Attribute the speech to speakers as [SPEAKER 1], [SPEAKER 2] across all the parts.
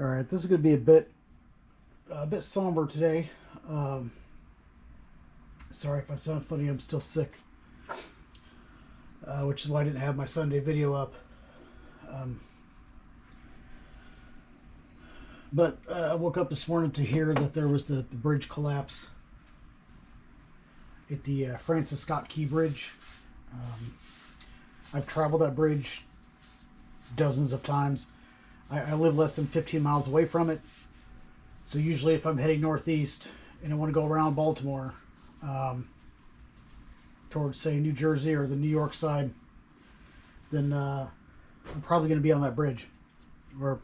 [SPEAKER 1] All right, this is going to be a bit somber today. Um, Sorry if I sound funny. I'm still sick, which is why I didn't have my Sunday video up. Um, but I woke up this morning to hear that there was the bridge collapse at the Francis Scott Key Bridge. Um, I've traveled that bridge dozens of times. I live less than 15 miles away from it. So usually if I'm heading northeast and I want to go around Baltimore towards, say, New Jersey or the New York side, then I'm probably going to be on that bridge or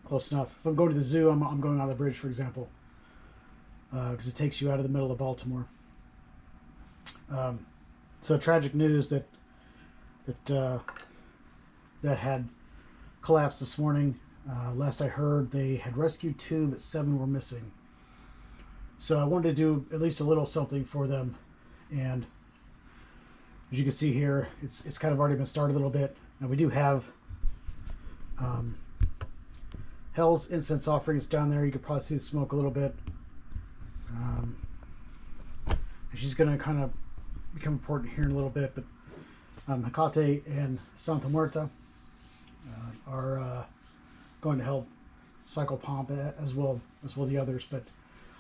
[SPEAKER 1] close enough. If I'm going to the zoo, I'm going on the bridge, for example, because it takes you out of the middle of Baltimore. So tragic news that had collapsed this morning. Last I heard, they had rescued 2, but 7 were missing. So I wanted to do at least a little something for them. And as you can see here, it's kind of already been started a little bit. Now we do have Hell's incense offerings down there. You could probably see the smoke a little bit. And she's going to kind of become important here in a little bit. But Hecate and Santa Muerta are going to help cycle pomp as well the others. But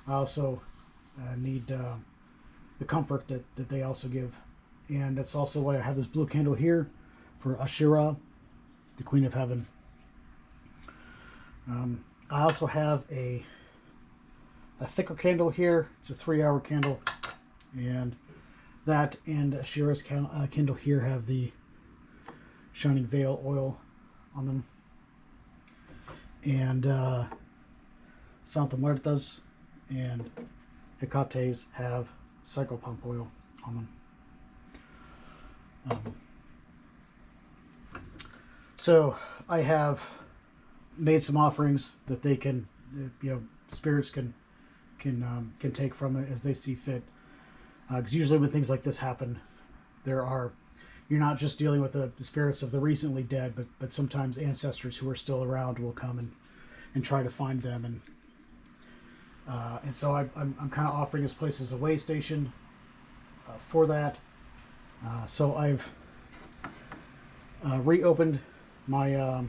[SPEAKER 1] I also need the comfort that they also give. And that's also why I have this blue candle here for Ashira, the Queen of Heaven. I also have a thicker candle here. It's a 3-hour candle. And that and Ashira's candle here have the Shining Veil oil on them. And Santa Muerta's and Hecate's have cycle pump oil on them. So I have made some offerings that they can, spirits can take from it as they see fit. Because usually when things like this happen, you're not just dealing with the spirits of the recently dead, but sometimes ancestors who are still around will come and try to find them. And so I'm kind of offering this place as a way station for that. So I've reopened my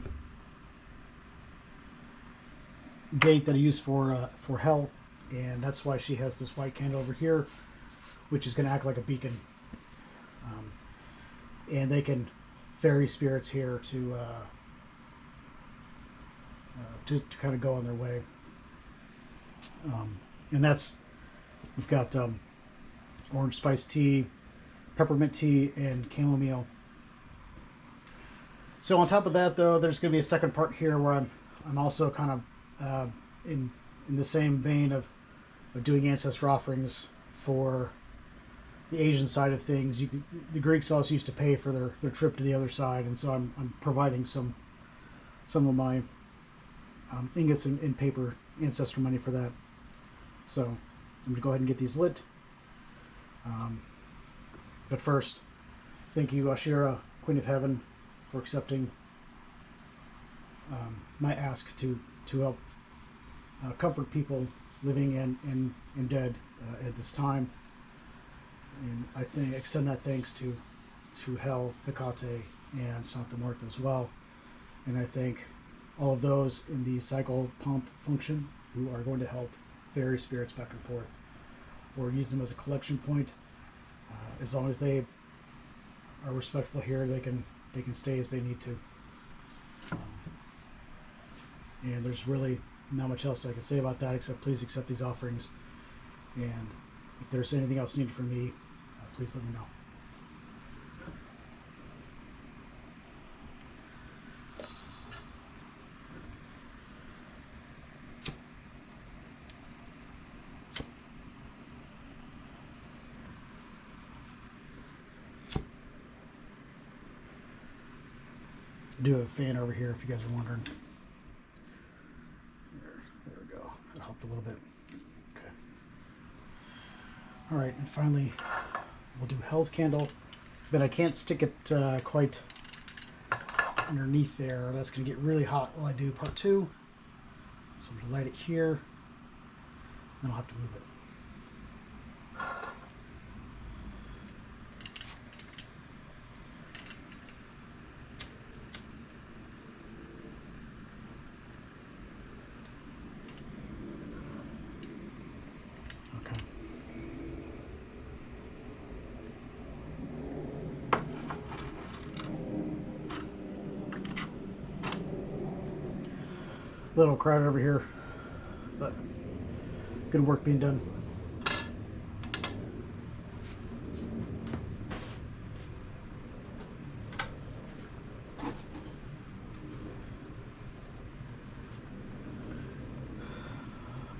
[SPEAKER 1] gate that I use for Hell, and that's why she has this white candle over here, which is going to act like a beacon. And they can ferry spirits here to kind of go on their way. And we've got orange spice tea, peppermint tea, and chamomile. So on top of that, though, there's going to be a second part here where I'm also kind of in the same vein of doing ancestor offerings for the Asian side of things. The Greeks also used to pay for their trip to the other side, and so I'm providing some of my ingots and paper ancestor money for that. So I'm going to go ahead and get these lit. But first, thank you, Ashira, Queen of Heaven, for accepting my ask to help comfort people living and dead at this time. And I extend that thanks to Hel, Hecate, and Santa Muerta as well. And I thank all of those in the cycle pump function who are going to help ferry spirits back and forth, or use them as a collection point. As long as they are respectful here, they can stay as they need to. And there's really not much else I can say about that except please accept these offerings. And if there's anything else needed from me, please let me know. I do have a fan over here if you guys are wondering. There we go. That helped a little bit. Okay. All right, and finally, we'll do Hell's Candle, but I can't stick it quite underneath there. That's going to get really hot while I do part 2. So I'm going to light it here, then I'll have to move it. Okay. A little crowded over here, but good work being done.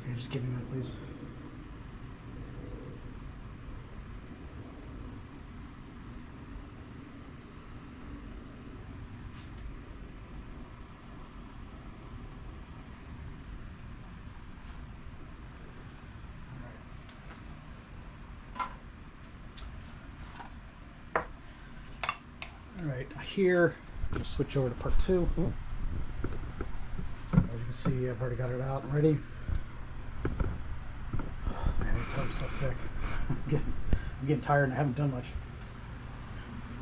[SPEAKER 1] Okay, just give me a minute, please. All right, here, I'm going to switch over to part 2. As you can see, I've already got it out and ready. Man, I'm still sick. I'm getting tired and I haven't done much.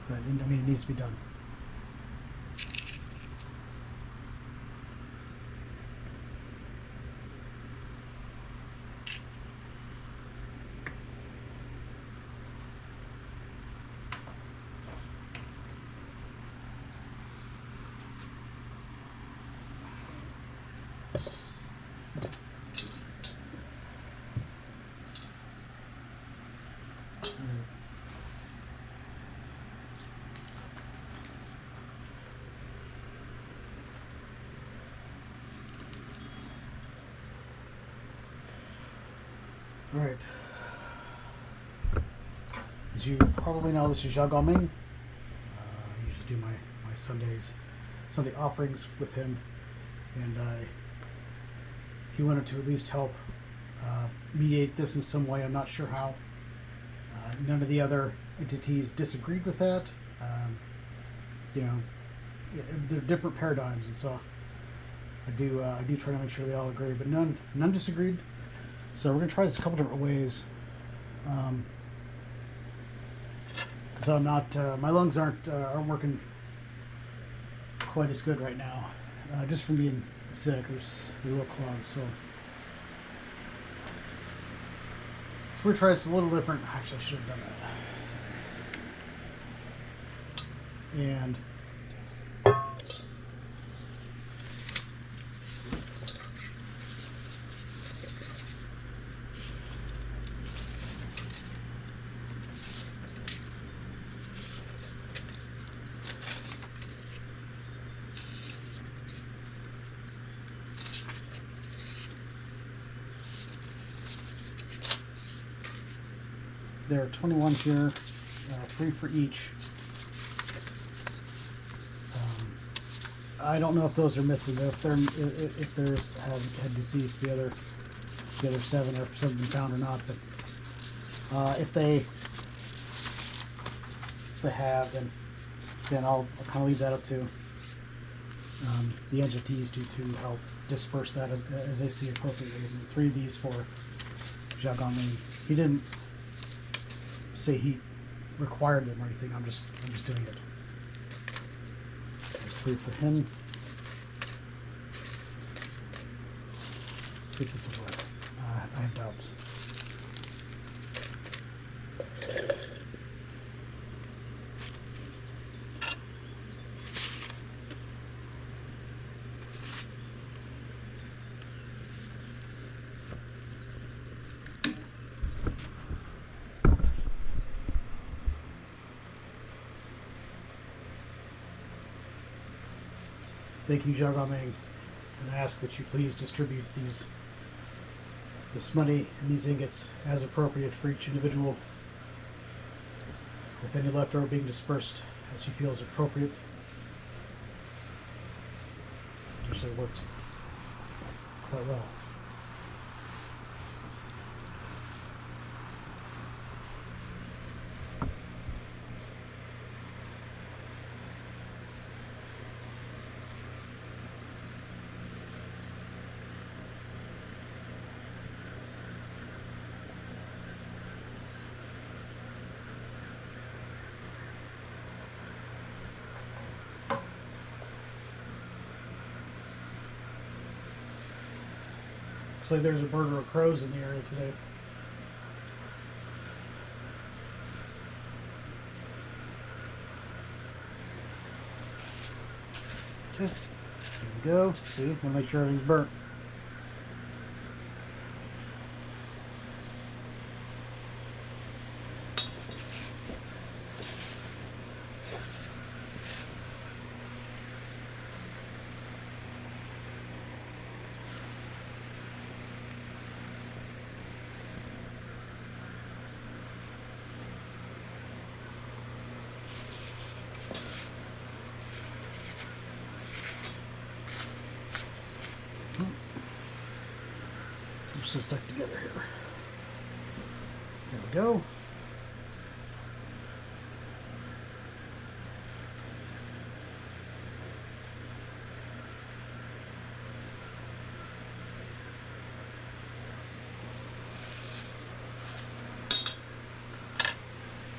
[SPEAKER 1] But I mean, it needs to be done. All right. As you probably know, this is Jagong Ming. I usually do my Sunday offerings with him, and he wanted to at least help mediate this in some way. I'm not sure how. None of the other entities disagreed with that. You know, they're different paradigms, and so I do try to make sure they all agree, but none disagreed. So we're gonna try this a couple different ways. Because I'm not, my lungs aren't working quite as good right now, just from being sick. They're a little clogged, so we're gonna try this a little different. Actually, I should have done that. Sorry. And there are 21 here, 3 for each. I don't know if those are missing. If there's had deceased, the other 7, or if some have been found or not. But if they have, then I'll kind of leave that up to the entities to help disperse that as they see appropriately. And 3 of these for Jagong Ming. He didn't say he required them or anything. I'm just doing it. There's 3 for him. Let's see if this will work. I have doubts. Thank you, Jagong Ming, and I ask that you please distribute this money and these ingots as appropriate for each individual, with any leftover being dispersed as you feel is appropriate. Actually worked quite well. Looks like there's a bird or crows in the area today. Okay, there we go. See, want to make sure everything's burnt. We're still stuck together here. There we go.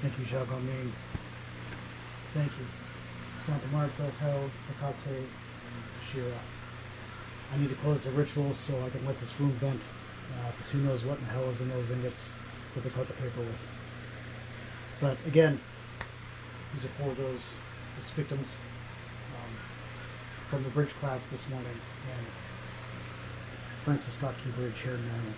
[SPEAKER 1] Thank you, Jagomine. Thank you. Santa Marta, Held, Hecate, and Shira. I need to close the ritual so I can let this wound vent. Because who knows what in the hell is in those ingots that they cut the paper with. But again, these are for those victims from the bridge collapse this morning. And Francis Scott Key Bridge here in Maryland.